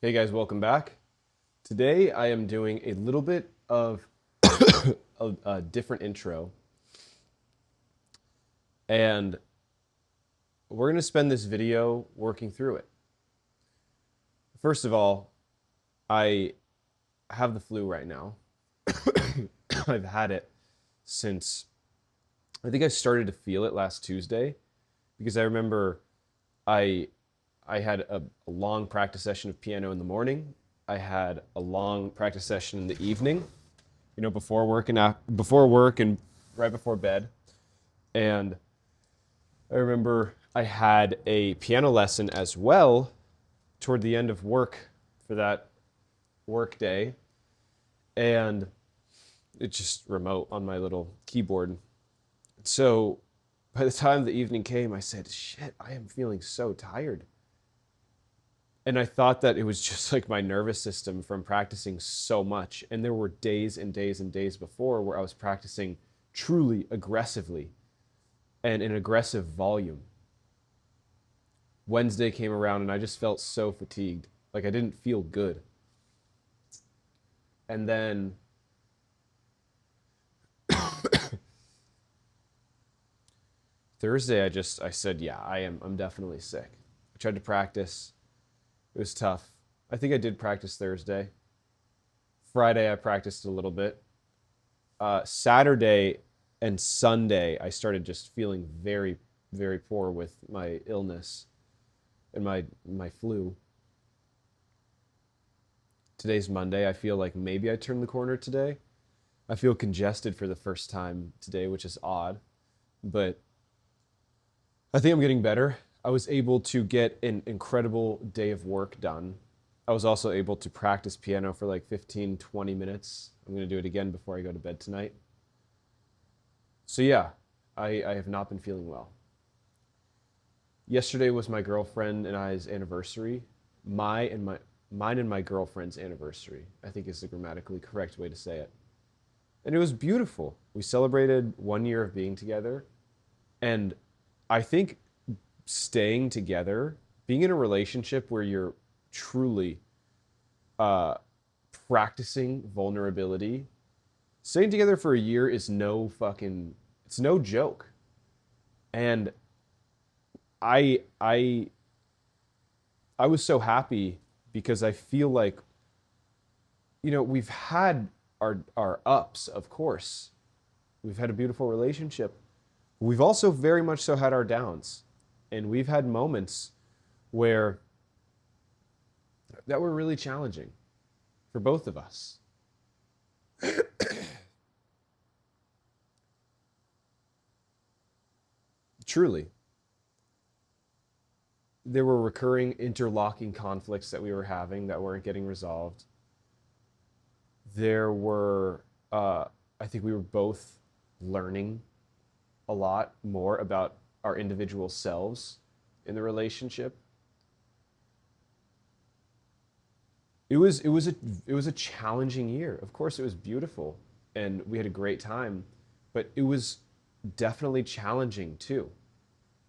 Hey guys, welcome back. Today I am doing a little bit of a different intro, and we're going to spend this video working through it. First of all, I have the flu right now. I've had it since I think I started to feel it last Tuesday, because I remember I I had a long practice session of piano in the morning. I had a long practice session in the evening, before work and before work and right before bed. And I remember I had a piano lesson as well toward the end of work for that work day, and it's just remote on my little keyboard. So by the time the evening came, I said, shit, I am feeling so tired. And I thought that it was just like my nervous system from practicing so much. And there were days and days and days before where I was practicing truly aggressively and in aggressive volume. Wednesday came around and I just felt so fatigued. Like I didn't feel good. And then Thursday, I said, yeah, I'm definitely sick. I tried to practice. It was tough. I think I did practice Thursday. Friday, I practiced a little bit. Saturday and Sunday, I started just feeling very, very poor with my illness and my flu. Today's Monday. I feel like maybe I turned the corner today. I feel congested for the first time today, which is odd, but I think I'm getting better. I was able to get an incredible day of work done. I was also able to practice piano for like 15, 20 minutes. I'm going to do it again before I go to bed tonight. So yeah, I have not been feeling well. Yesterday was my girlfriend and I's anniversary. Mine and my girlfriend's anniversary, I think is the grammatically correct way to say it. And it was beautiful. We celebrated 1 year of being together. And I think staying together, being in a relationship where you're truly practicing vulnerability, staying together for a year is it's no joke. And I was so happy because I feel like, we've had our ups, of course. We've had a beautiful relationship. We've also very much so had our downs. And we've had moments that were really challenging for both of us. Truly. There were recurring interlocking conflicts that we were having that weren't getting resolved. There were, I think we were both learning a lot more about our individual selves in the relationship. It was a challenging year. Of course, it was beautiful and we had a great time, but it was definitely challenging too.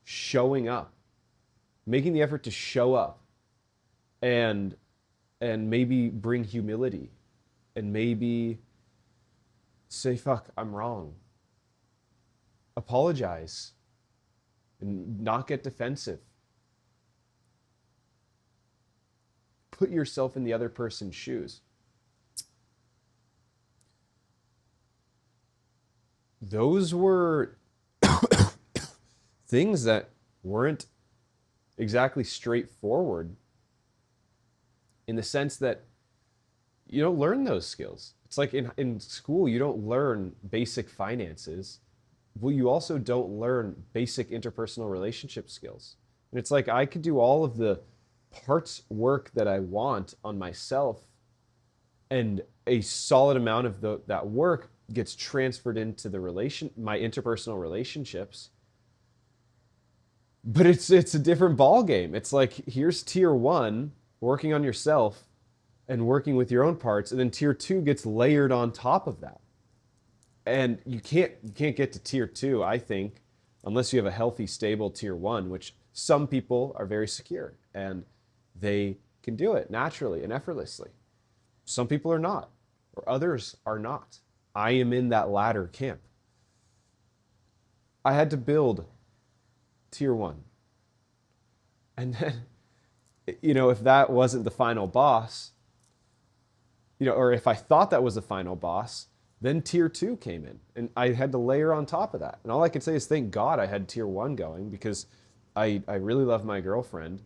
Showing up, making the effort to show up, and maybe bring humility, and maybe say, "Fuck, I'm wrong." Apologize and not get defensive. Put yourself in the other person's shoes. Those were things that weren't exactly straightforward, in the sense that you don't learn those skills. It's like in school, you don't learn basic finances. Well, you also don't learn basic interpersonal relationship skills. And it's like I could do all of the parts work that I want on myself, and a solid amount of that work gets transferred into my interpersonal relationships. But it's a different ball game. It's like, here's tier 1, working on yourself and working with your own parts, and then tier 2 gets layered on top of that. And you can't get to tier 2, I think, unless you have a healthy, stable tier 1, which some people are very secure and they can do it naturally and effortlessly. Some people are not, or others are not. I am in that latter camp. I had to build tier 1. And then, if that wasn't the final boss, or if I thought that was the final boss, then tier 2 came in and I had to layer on top of that. And all I can say is thank God I had tier 1 going, because I really love my girlfriend.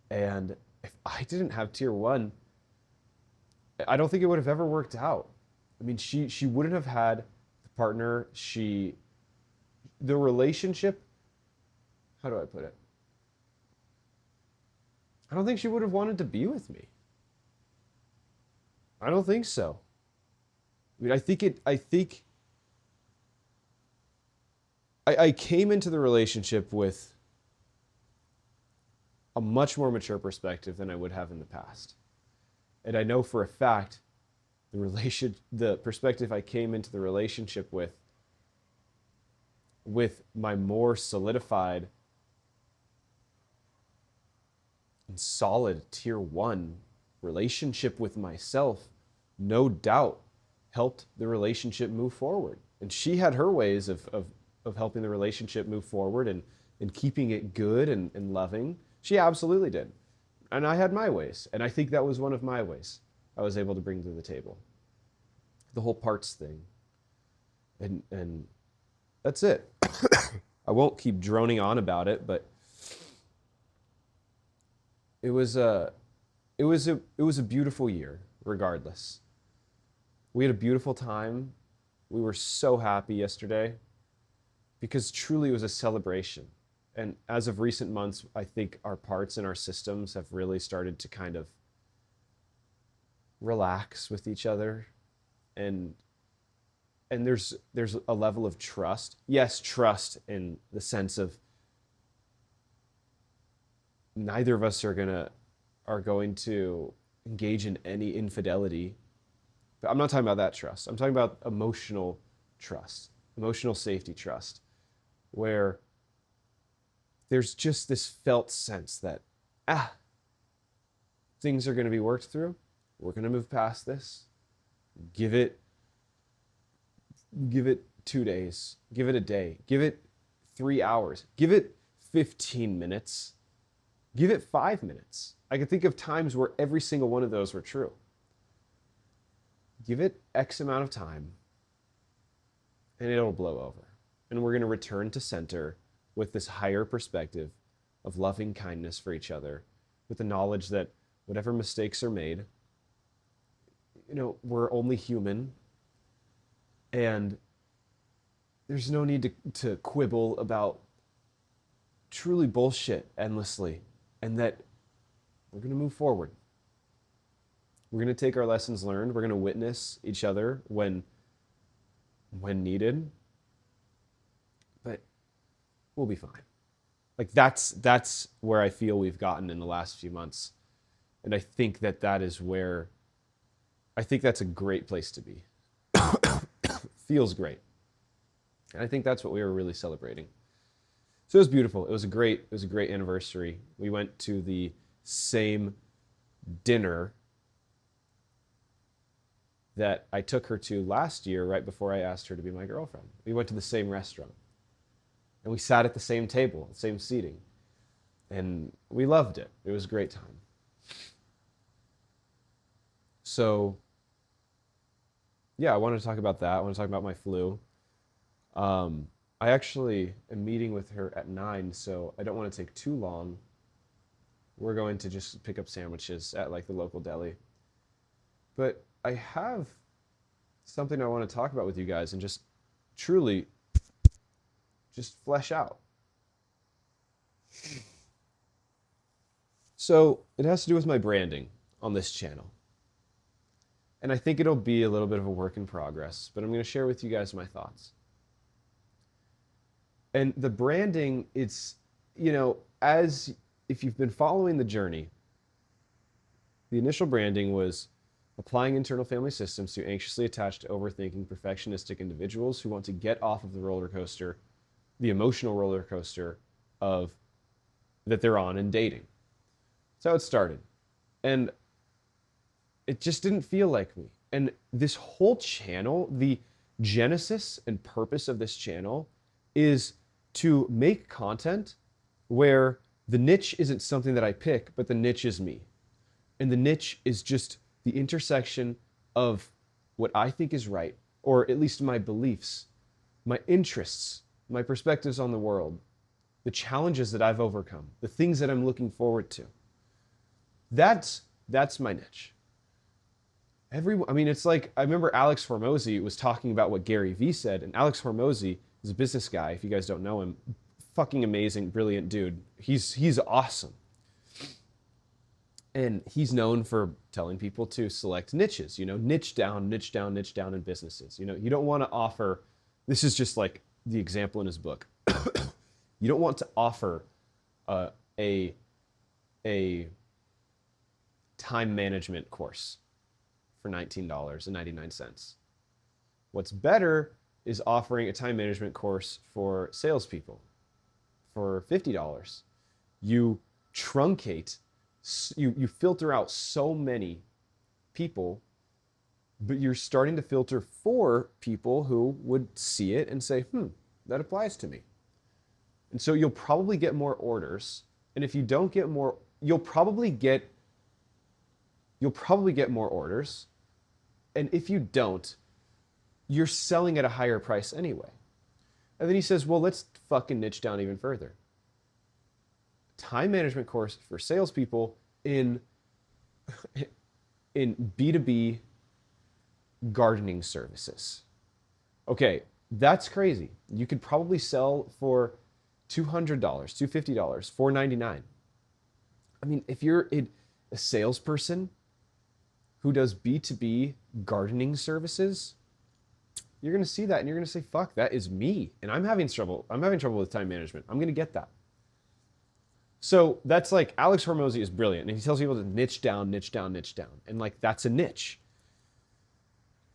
And if I didn't have tier 1, I don't think it would have ever worked out. I mean, she wouldn't have had the partner. The relationship, how do I put it? I don't think she would have wanted to be with me. I don't think so. I mean, I came into the relationship with a much more mature perspective than I would have in the past. And I know for a fact the perspective I came into the relationship with my more solidified and solid tier 1 relationship with myself, no doubt helped the relationship move forward. And she had her ways of helping the relationship move forward and keeping it good and loving. She absolutely did. And I had my ways. And I think that was one of my ways I was able to bring to the table. The whole parts thing. And that's it. I won't keep droning on about it, but it was a beautiful year, regardless. We had a beautiful time. We were so happy yesterday because truly it was a celebration. And as of recent months, I think our parts and our systems have really started to kind of relax with each other. And there's a level of trust. Yes, trust in the sense of neither of us are going to engage in any infidelity. But I'm not talking about that trust. I'm talking about emotional trust, emotional safety trust, where there's just this felt sense that, things are going to be worked through. We're going to move past this. Give it 2 days. Give it a day. Give it 3 hours. Give it 15 minutes. Give it 5 minutes. I can think of times where every single one of those were true. Give it X amount of time, and it'll blow over. And we're going to return to center with this higher perspective of loving kindness for each other, with the knowledge that whatever mistakes are made, we're only human, and there's no need to quibble about truly bullshit endlessly, and that we're going to move forward. We're going to take our lessons learned. We're going to witness each other when needed, but we'll be fine. Like that's where I feel we've gotten in the last few months. And I think that's a great place to be. Feels great. And I think that's what we were really celebrating. So it was beautiful. It was a great anniversary. We went to the same dinner that I took her to last year, right before I asked her to be my girlfriend. We went to the same restaurant. And we sat at the same table, the same seating. And we loved it. It was a great time. So, yeah, I wanted to talk about that. I want to talk about my flu. I actually am meeting with her at 9, so I don't want to take too long. We're going to just pick up sandwiches at the local deli. But I have something I want to talk about with you guys and just truly just flesh out. So it has to do with my branding on this channel. And I think it'll be a little bit of a work in progress, but I'm going to share with you guys my thoughts. And the branding, it's, as if you've been following the journey, the initial branding was applying internal family systems to anxiously attached, overthinking, perfectionistic individuals who want to get off of the roller coaster, the emotional roller coaster that they're on in dating. That's how it started. And it just didn't feel like me. And this whole channel, the genesis and purpose of this channel is to make content where the niche isn't something that I pick, but the niche is me. And the niche is just the intersection of what I think is right, or at least my beliefs, my interests, my perspectives on the world, the challenges that I've overcome, the things that I'm looking forward to. That's my niche. I mean, it's like, I remember Alex Hormozy was talking about what Gary Vee said, and Alex Hormozy is a business guy, if you guys don't know him. Fucking amazing, brilliant dude. He's awesome. And he's known for telling people to select niches, niche down, niche down, niche down in businesses. You don't want to offer, this is just like the example in his book. You don't want to offer a time management course for $19.99. What's better is offering a time management course for salespeople for $50. You truncate, you filter out so many people, but you're starting to filter for people who would see it and say, that applies to me. And so you'll probably get more orders. And if you don't get more, you'll probably get more orders. And if you don't, you're selling at a higher price anyway. And then he says, well, let's fucking niche down even further. Time management course for salespeople in B2B gardening services. Okay, that's crazy. You could probably sell for $200, $250, $499. I mean, if you're a salesperson who does B2B gardening services, you're going to see that and you're going to say, fuck, that is me. And I'm having trouble with time management. I'm going to get that. So that's like, Alex Hormozy is brilliant. And he tells people to niche down, niche down, niche down. And like, that's a niche.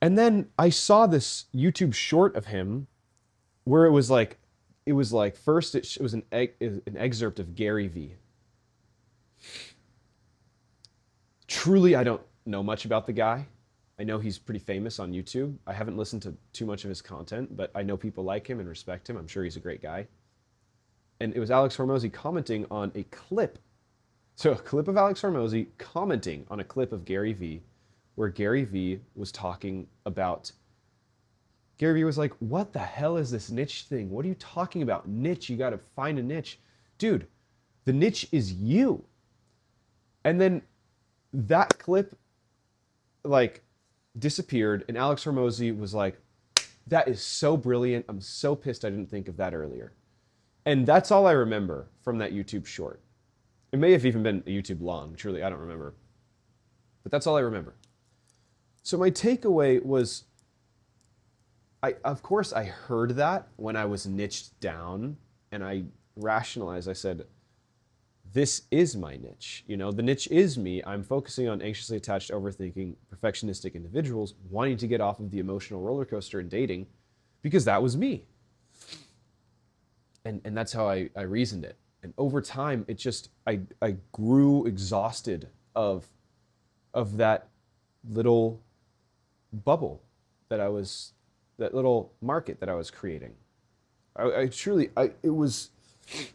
And then I saw this YouTube short of him where it was like first it was an excerpt of Gary Vee. Truly, I don't know much about the guy. I know he's pretty famous on YouTube. I haven't listened to too much of his content, but I know people like him and respect him. I'm sure he's a great guy. And it was Alex Hormozy commenting on a clip. So a clip of Alex Hormozy commenting on a clip of Gary Vee, where Gary Vee was talking about, Gary Vee was like, what the hell is this niche thing? What are you talking about? Niche, you got to find a niche. Dude, the niche is you. And then that clip like disappeared, and Alex Hormozy was like, that is so brilliant. I'm so pissed I didn't think of that earlier. And that's all I remember from that YouTube short. It may have even been a YouTube long, truly, I don't remember. But that's all I remember. So my takeaway was, of course I heard that when I was niched down, and I rationalized, I said, this is my niche. The niche is me. I'm focusing on anxiously attached, overthinking, perfectionistic individuals wanting to get off of the emotional roller coaster in dating, because that was me. And that's how I reasoned it. And over time, it just, I grew exhausted of that little bubble that that little market that I was creating.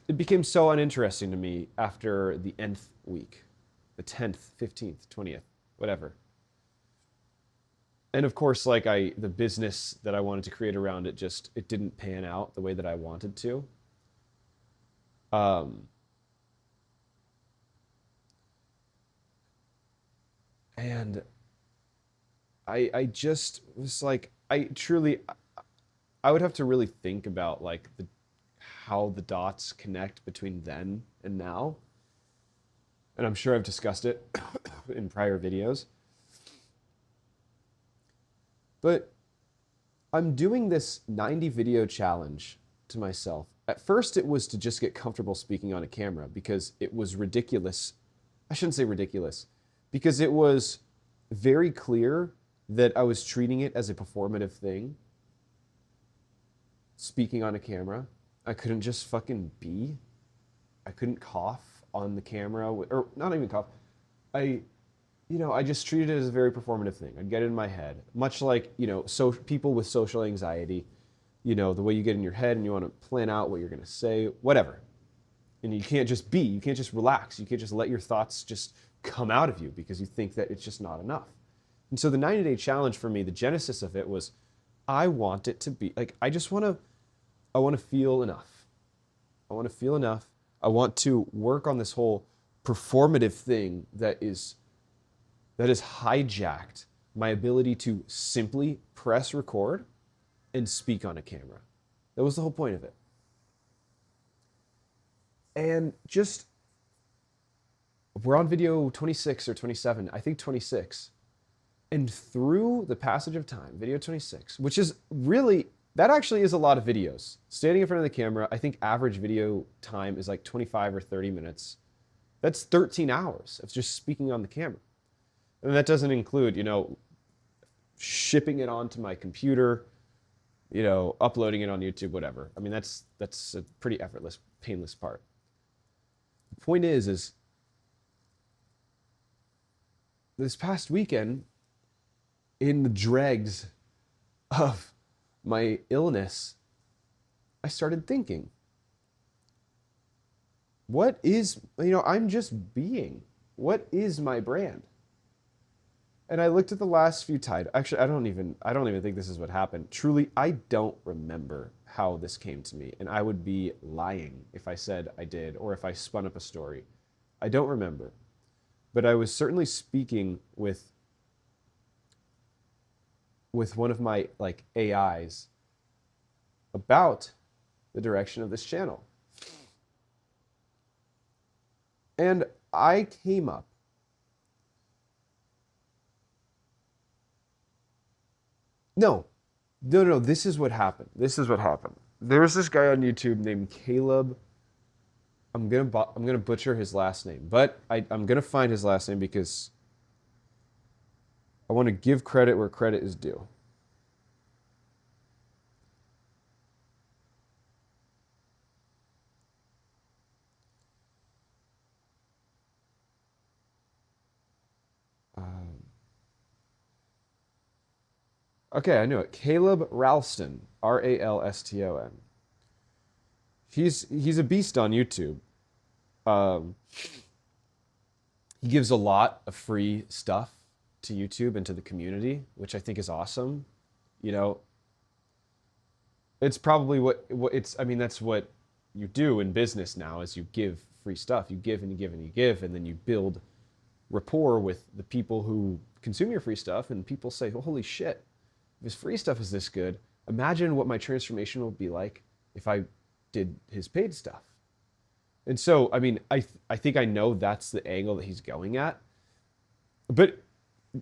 It became so uninteresting to me after the nth week, the 10th, 15th, 20th, whatever. And of course, like the business that I wanted to create around it, it didn't pan out the way that I wanted to. And I just was like, I would have to really think about like how the dots connect between then and now. And I'm sure I've discussed it in prior videos. But I'm doing this 90 video challenge to myself. At first, it was to just get comfortable speaking on a camera because it was ridiculous. I shouldn't say ridiculous, because it was very clear that I was treating it as a performative thing. Speaking on a camera. I couldn't just fucking be. I couldn't cough on the camera, or not even cough. I I just treated it as a very performative thing. I'd get in my head, much like, so people with social anxiety, the way you get in your head and you want to plan out what you're going to say, whatever. And you can't just be, you can't just relax. You can't just let your thoughts just come out of you because you think that it's just not enough. And so the 90-day challenge for me, the genesis of it was, I want it to be like, I want to feel enough. I want to feel enough. I want to work on this whole performative thing that has hijacked my ability to simply press record and speak on a camera. That was the whole point of it. And just, we're on video 26 or 27, I think 26. And through the passage of time, video 26, which is really, that actually is a lot of videos. Standing in front of the camera, I think average video time is like 25 or 30 minutes. That's 13 hours of just speaking on the camera. And that doesn't include, shipping it onto my computer, uploading it on YouTube, whatever. I mean, that's a pretty effortless, painless part. The point is this past weekend, in the dregs of my illness, I started thinking, what is, I'm just being. What is my brand? And I looked at the last few titles. Actually, I don't even think this is what happened. Truly, I don't remember how this came to me. And I would be lying if I said I did or if I spun up a story. I don't remember. But I was certainly speaking with one of my AIs about the direction of this channel. And I came up No, this is what happened. There's this guy on YouTube named Caleb. I'm gonna butcher his last name, but I'm gonna find his last name because I want to give credit where credit is due. Okay, I knew it. Caleb Ralston, Ralston. He's a beast on YouTube. He gives a lot of free stuff to YouTube and to the community, which I think is awesome. It's probably what it's. I mean, that's what you do in business now: is you give free stuff. You give and you give and you give, and then you build rapport with the people who consume your free stuff, and people say, "Oh, holy shit! If his free stuff is this good, imagine what my transformation will be like if I did his paid stuff." And so, I mean, I think I know that's the angle that he's going at. But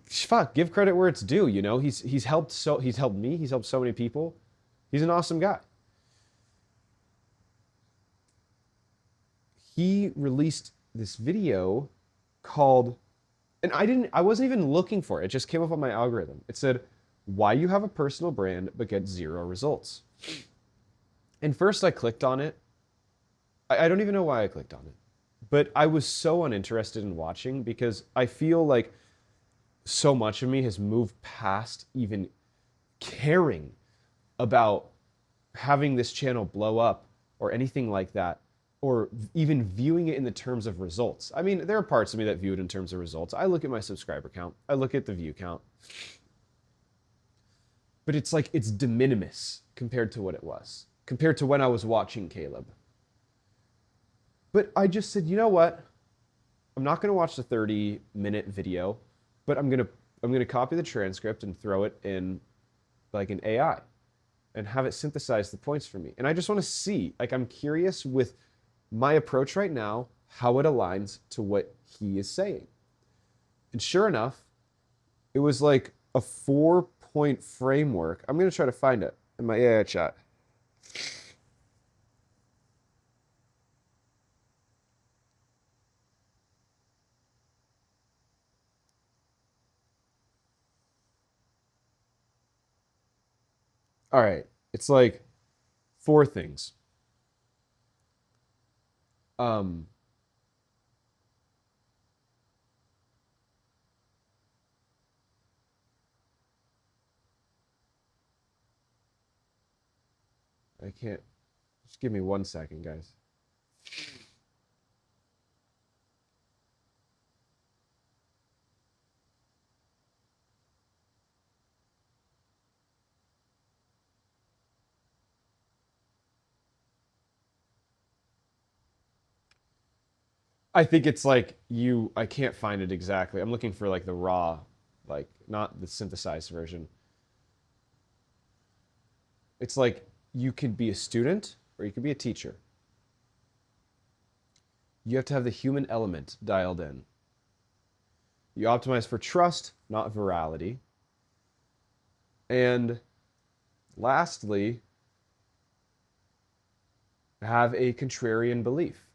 fuck, give credit where it's due. He's helped me. He's helped so many people. He's an awesome guy. He released this video called, and I wasn't even looking for it. It just came up on my algorithm. It said, "Why you have a personal brand but get 0 results." And first I clicked on it. I don't even know why I clicked on it, but I was so uninterested in watching because I feel like so much of me has moved past even caring about having this channel blow up or anything like that, or even viewing it in the terms of results. I mean, there are parts of me that view it in terms of results. I look at my subscriber count. I look at the view count. But it's like, it's de minimis compared to what it was, compared to when I was watching Caleb. But I just said, you know what? I'm not going to watch the 30-minute video, but I'm going to copy the transcript and throw it in like an AI and have it synthesize the points for me. And I just want to see, I'm curious with my approach right now, how it aligns to what he is saying. And sure enough, it was like a 4-point framework. I'm going to try to find it in my AI chat. All right. It's like 4 things. I can't. Just give me 1 second, guys. I think it's like I can't find it exactly. I'm looking for like the raw, like not the synthesized version. It's like you could be a student or you could be a teacher. You have to have the human element dialed in. You optimize for trust, not virality. And lastly, have a contrarian belief.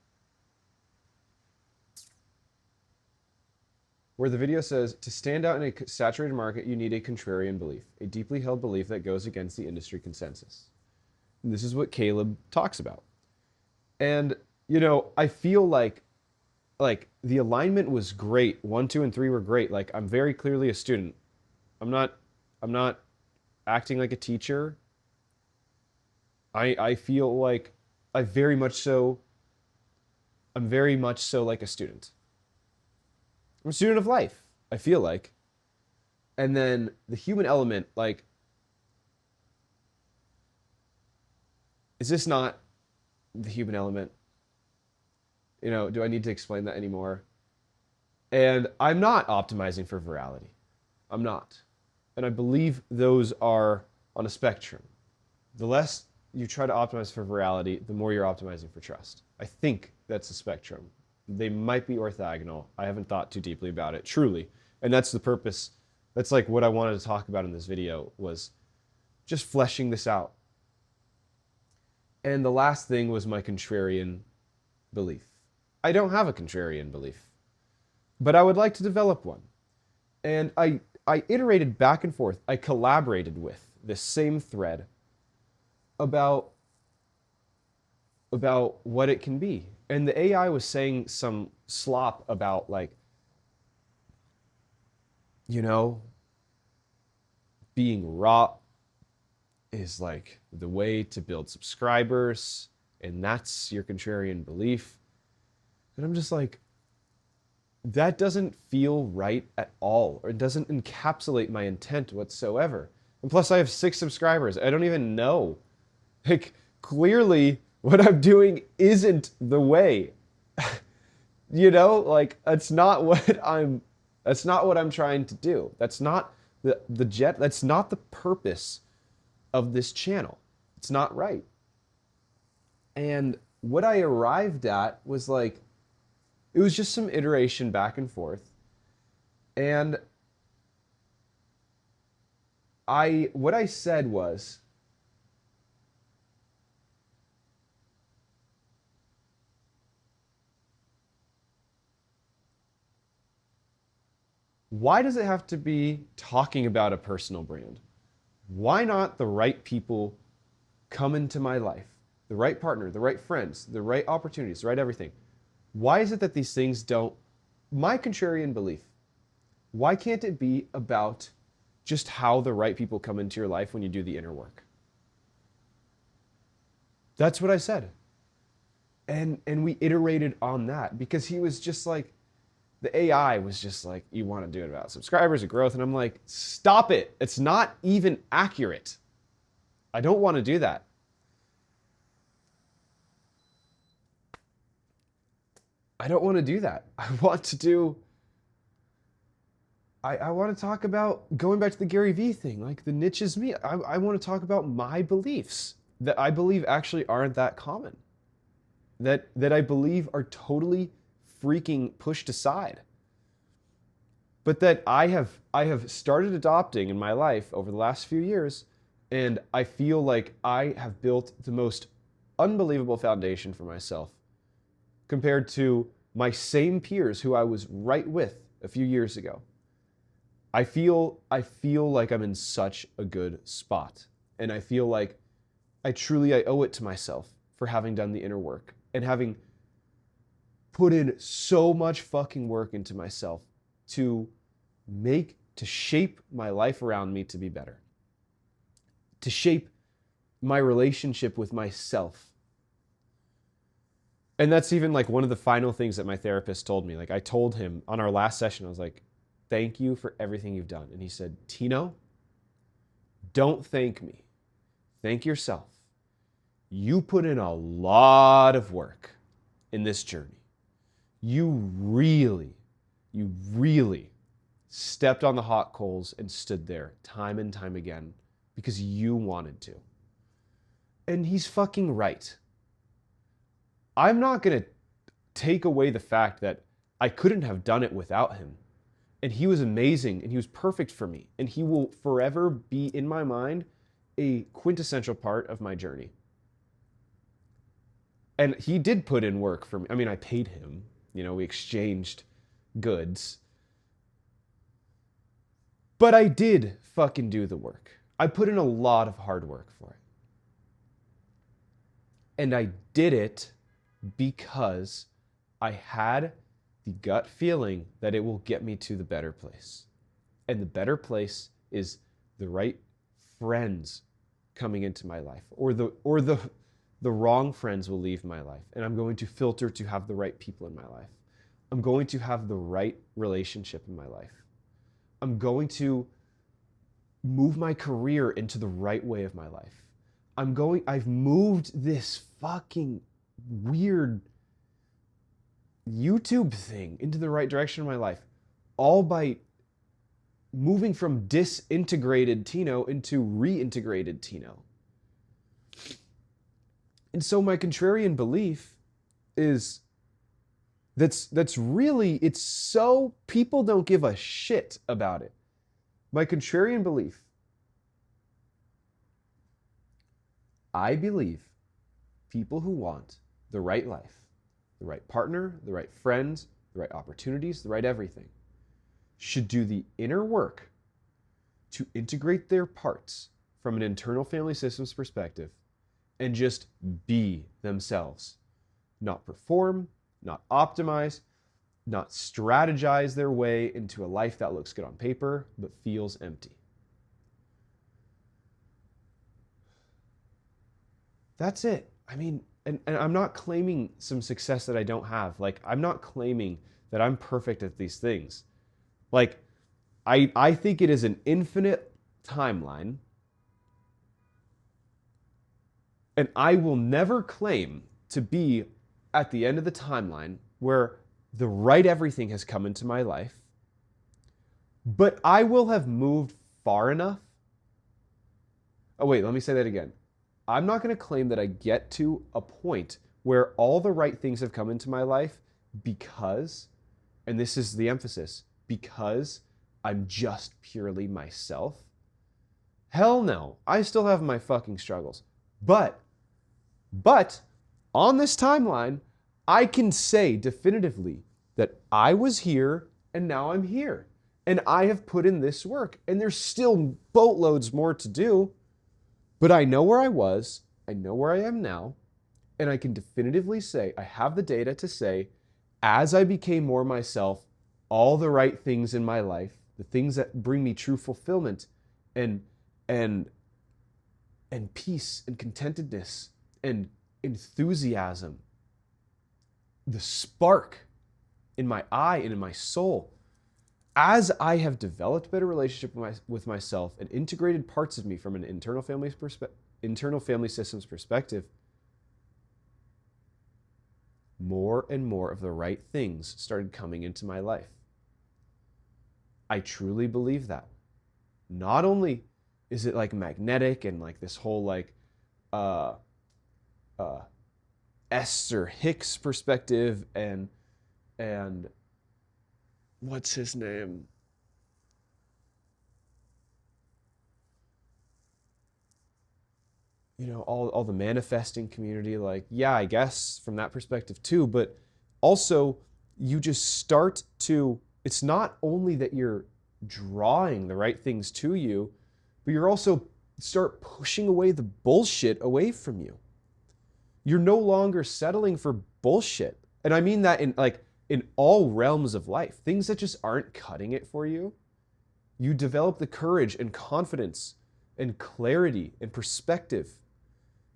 Where the video says, to stand out in a saturated market, you need a contrarian belief, a deeply held belief that goes against the industry consensus. And this is what Caleb talks about. And, you know, I feel like the alignment was great. 1, 2, and 3 were great. Like, I'm very clearly a student. I'm not acting like a teacher. I feel like I'm very much so like a student. I'm a student of life, I feel like. And then the human element, like, is this not the human element? You know, do I need to explain that anymore? And I'm not optimizing for virality. I'm not. And I believe those are on a spectrum. The less you try to optimize for virality, the more you're optimizing for trust. I think that's a spectrum. They might be orthogonal. I haven't thought too deeply about it, truly. And that's the purpose. That's like what I wanted to talk about in this video, was just fleshing this out. And the last thing was my contrarian belief. I don't have a contrarian belief, but I would like to develop one. And I iterated back and forth. I collaborated with this same thread about what it can be. And the AI was saying some slop about, like, you know, being raw is like the way to build subscribers, and that's your contrarian belief. And I'm just like, that doesn't feel right at all, or it doesn't encapsulate my intent whatsoever. And plus, I have 6 subscribers. I don't even know. Like, clearly, what I'm doing isn't the way. You know, like, that's not what I'm trying to do. That's not that's not the purpose of this channel. It's not right. And what I arrived at was like, it was just some iteration back and forth. And what I said was, why does it have to be talking about a personal brand? Why not the right people come into my life? The right partner, the right friends, the right opportunities, the right everything. Why is it that these things don't... My contrarian belief, why can't it be about just how the right people come into your life when you do the inner work? That's what I said. And we iterated on that, because he was just like, the AI was just like, you want to do it about subscribers and growth. And I'm like, stop it. It's not even accurate. I don't want to do that. I don't want to do that. I want to talk about going back to the Gary Vee thing, like the niche is me. I want to talk about my beliefs that I believe actually aren't that common. That I believe are totally freaking pushed aside. But that I have started adopting in my life over the last few years, and I feel like I have built the most unbelievable foundation for myself compared to my same peers who I was right with a few years ago. I feel like I'm in such a good spot, and I feel like I owe it to myself for having done the inner work and having put in so much fucking work into myself to shape my life around me to be better. To shape my relationship with myself. And that's even like one of the final things that my therapist told me. Like I told him on our last session, I was like, thank you for everything you've done. And he said, Tino, don't thank me. Thank yourself. You put in a lot of work in this journey. You really stepped on the hot coals and stood there time and time again because you wanted to. And he's fucking right. I'm not going to take away the fact that I couldn't have done it without him. And he was amazing and he was perfect for me. And he will forever be, in my mind, a quintessential part of my journey. And he did put in work for me. I mean, I paid him. You know, we exchanged goods. But I did fucking do the work. I put in a lot of hard work for it. And I did it because I had the gut feeling that it will get me to the better place. And the better place is the right friends coming into my life, or the wrong friends will leave my life. And I'm going to filter to have the right people in my life. I'm going to have the right relationship in my life. I'm going to move my career into the right way of my life. I've moved this fucking weird YouTube thing into the right direction in my life, all by moving from disintegrated Tino into reintegrated Tino. And so my contrarian belief is that's really, it's so people don't give a shit about it. My contrarian belief, I believe people who want the right life, the right partner, the right friends, the right opportunities, the right everything, should do the inner work to integrate their parts from an internal family systems perspective and just be themselves. Not perform, not optimize, not strategize their way into a life that looks good on paper but feels empty. That's it. I mean, and I'm not claiming some success that I don't have. Like, I'm not claiming that I'm perfect at these things. Like, I think it is an infinite timeline, and I will never claim to be at the end of the timeline where the right everything has come into my life, but I will have moved far enough. Oh, wait, let me say that again. I'm not going to claim that I get to a point where all the right things have come into my life because, and this is the emphasis, because I'm just purely myself. Hell no. I still have my fucking struggles. But on this timeline, I can say definitively that I was here and now I'm here. And I have put in this work. And there's still boatloads more to do. But I know where I was, I know where I am now, and I can definitively say, I have the data to say, as I became more myself, all the right things in my life, the things that bring me true fulfillment and peace and contentedness and enthusiasm, the spark in my eye and in my soul, as I have developed better relationship with myself and integrated parts of me from an internal family systems perspective, more and more of the right things started coming into my life. I truly believe that. Not only is it like magnetic and like this whole like Esther Hicks perspective and what's his name? You know, all the manifesting community, like, yeah, I guess from that perspective too, but also you just start to, it's not only that you're drawing the right things to you, but you're also start pushing away the bullshit away from you. You're no longer settling for bullshit. And I mean that in all realms of life, things that just aren't cutting it for you. You develop the courage and confidence and clarity and perspective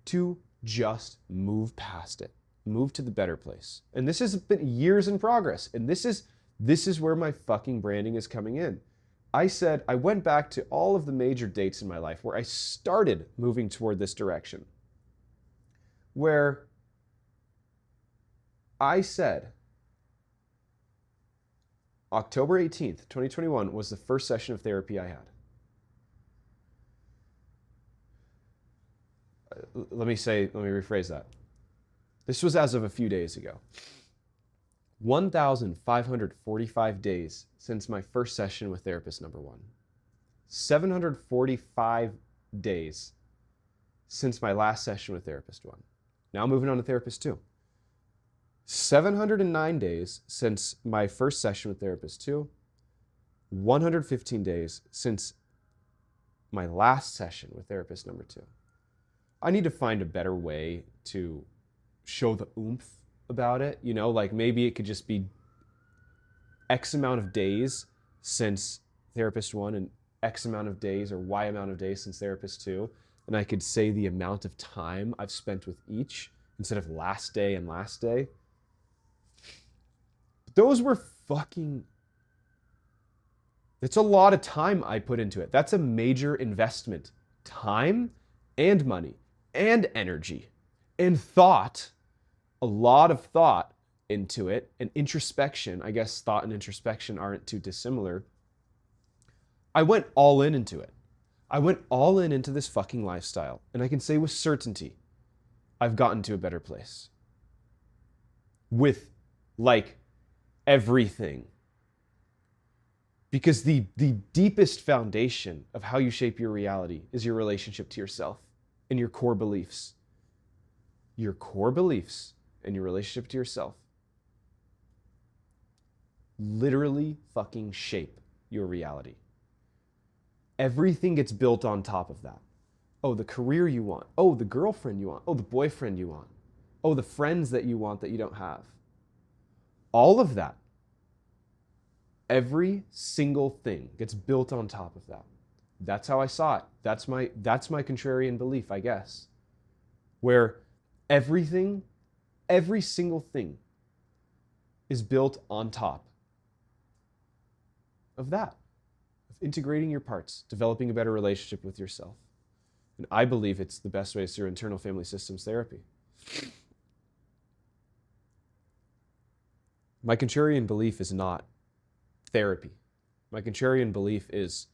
to just move past it, move to the better place. And this has been years in progress. And this is where my fucking branding is coming in. I went back to all of the major dates in my life where I started moving toward this direction, where I said October 18th, 2021 was the first session of therapy I had. Let me rephrase that. This was as of a few days ago. 1,545 days since my first session with therapist number 1. 745 days since my last session with therapist 1. Now moving on to therapist 2. 709 days since my first session with therapist 2. 115 days since my last session with therapist number 2. I need to find a better way to show the oomph about it, you know, like maybe it could just be X amount of days since therapist 1 and X amount of days or Y amount of days since therapist 2, and I could say the amount of time I've spent with each instead of last day and last day. Those were it's a lot of time I put into it. That's a major investment. Time and money and energy and thought. A lot of thought into it, and introspection. I guess thought and introspection aren't too dissimilar. I went all in into it. I went all in into this fucking lifestyle, and I can say with certainty, I've gotten to a better place. With, like, everything. Because the deepest foundation of how you shape your reality is your relationship to yourself and your core beliefs. Your core beliefs and your relationship to yourself literally fucking shape your reality. Everything gets built on top of that. Oh, the career you want. Oh, the girlfriend you want. Oh, the boyfriend you want. Oh, the friends that you want that you don't have. All of that. Every single thing gets built on top of that. That's how I saw it. That's my contrarian belief, I guess. Where every single thing is built on top of that, of integrating your parts, developing a better relationship with yourself. And I believe it's the best way is through internal family systems therapy. My contrarian belief is not therapy. My contrarian belief is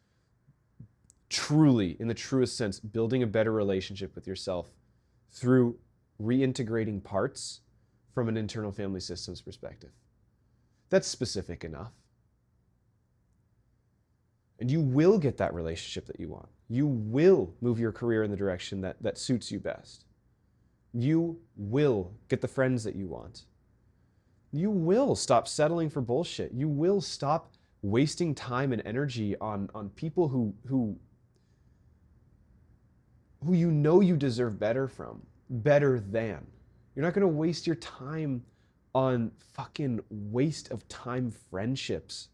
truly, in the truest sense, building a better relationship with yourself through reintegrating parts from an internal family systems perspective. That's specific enough. And you will get that relationship that you want. You will move your career in the direction that suits you best. You will get the friends that you want. You will stop settling for bullshit. You will stop wasting time and energy on people who you know you deserve better from. Better than. You're not going to waste your time on fucking waste of time friendships.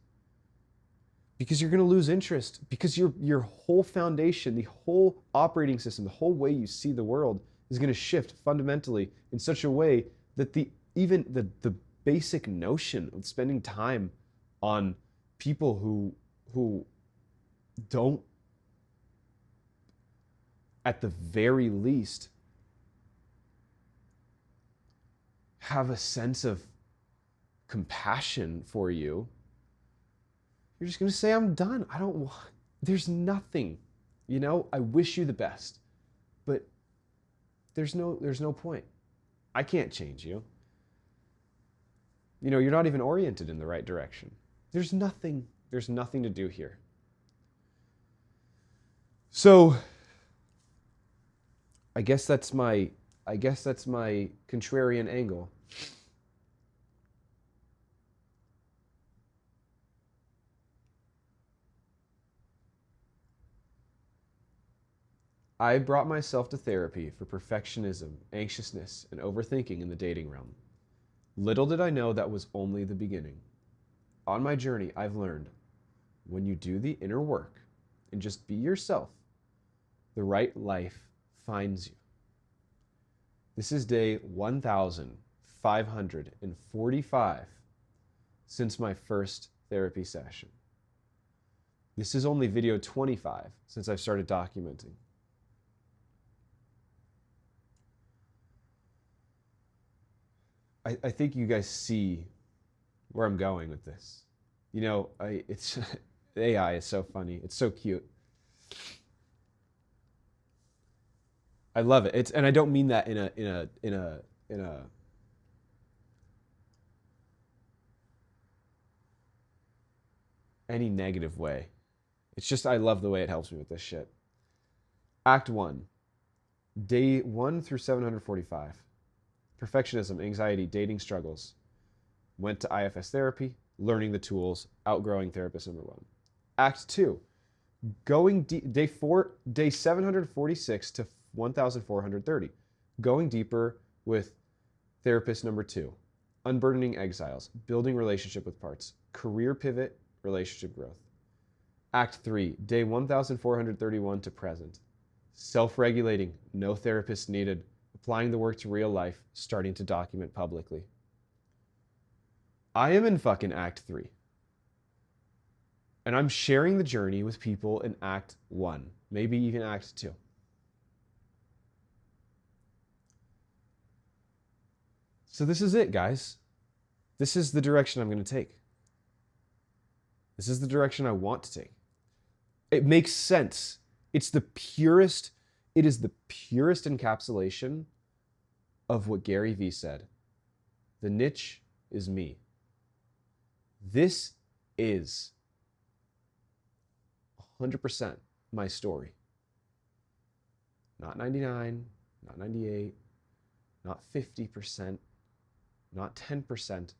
Because you're going to lose interest. Because your whole foundation, the whole operating system, the whole way you see the world is going to shift fundamentally in such a way that even the basic notion of spending time on people who don't, at the very least, have a sense of compassion for you, you're just going to say, I'm done. I don't want, there's nothing, I wish you the best, but there's no point. I can't change you. You're not even oriented in the right direction. There's nothing to do here. So I guess that's my contrarian angle. I brought myself to therapy for perfectionism, anxiousness, and overthinking in the dating realm. Little did I know that was only the beginning. On my journey, I've learned when you do the inner work and just be yourself, the right life finds you. This is day 1,545 since my first therapy session. This is only video 25 since I've started documenting. I think you guys see where I'm going with this. You know, it's AI is so funny. It's so cute. I love it. And I don't mean that in a any negative way. It's just I love the way it helps me with this shit. Act 1. Day 1 through 745. Perfectionism, anxiety, dating struggles. Went to IFS therapy, learning the tools, outgrowing therapist number 1. Act 2. Going deep, day 746 to 1430. Going deeper with therapist number 2. Unburdening exiles, building relationship with parts, career pivot, relationship growth. Act 3, day 1431 to present. Self-regulating, no therapist needed, applying the work to real life, starting to document publicly. I am in fucking Act 3. And I'm sharing the journey with people in Act 1, maybe even Act 2. So this is it, guys. This is the direction I'm going to take. This is the direction I want to take. It makes sense. It is the purest encapsulation of what Gary Vee said. The niche is me. This is 100% my story. Not 99, not 98, not 50%, not 10%.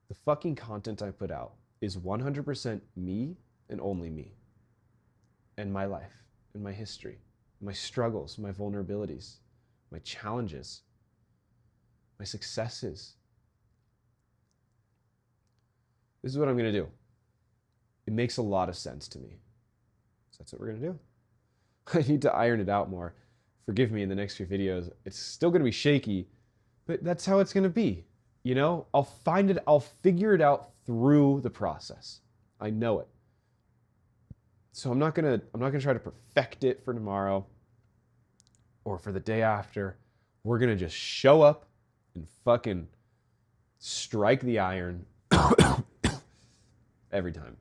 The fucking content I put out is 100% me and only me. And my life, and my history, my struggles, my vulnerabilities, my challenges, my successes. This is what I'm going to do. It makes a lot of sense to me. So that's what we're going to do. I need to iron it out more. Forgive me in the next few videos. It's still going to be shaky, but that's how it's going to be. You know, I'll figure it out through the process. I know it. So I'm not gonna try to perfect it for tomorrow or for the day after. We're gonna just show up and fucking strike the iron every time.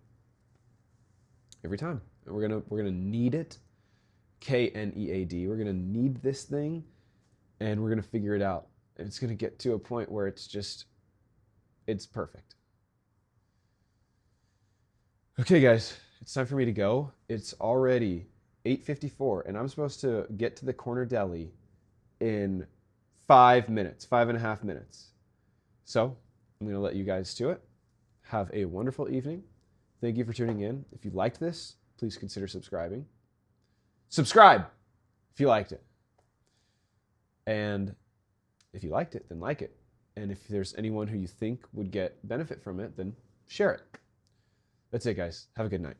Every time. And we're gonna need it. KNEAD. We're gonna need this thing and we're gonna figure it out. And it's gonna get to a point where it's perfect. Okay, guys. It's time for me to go. It's already 8:54, and I'm supposed to get to the corner deli in 5 minutes, 5.5 minutes. So I'm going to let you guys to it. Have a wonderful evening. Thank you for tuning in. If you liked this, please consider subscribing. Subscribe if you liked it. And if you liked it, then like it. And if there's anyone who you think would get benefit from it, then share it. That's it, guys. Have a good night.